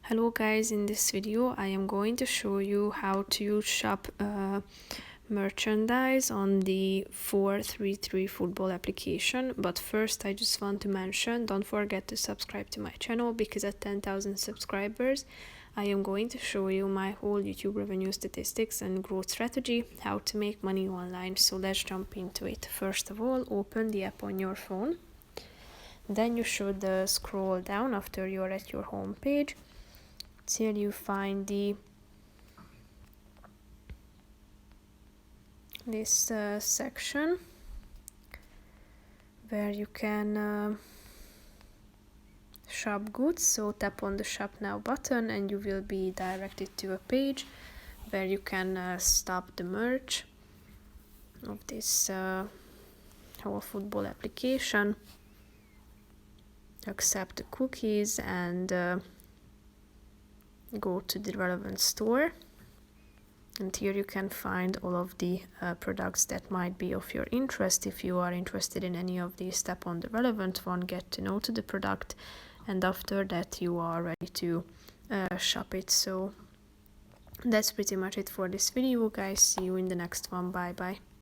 Hello guys, in this video I am going to show you how to shop merchandise on the 433 football application. But first I just want to mention, don't forget to subscribe to my channel, because at 10,000 subscribers I am going to show you my whole YouTube revenue statistics and growth strategy, how to make money online. So let's jump into it. First of all, open the app on your phone. Then you should scroll down after you're at your home page till you find this section where you can shop goods. So tap on the shop now button and you will be directed to a page where you can stop the merch of this whole football application, accept the cookies, and go to the relevant store. And here you can find all of the products that might be of your interest. If you are interested in any of these, tap on the relevant one, get to know to the product, and after that you are ready to shop it. So that's pretty much it for this video, guys. See you in the next one. Bye bye.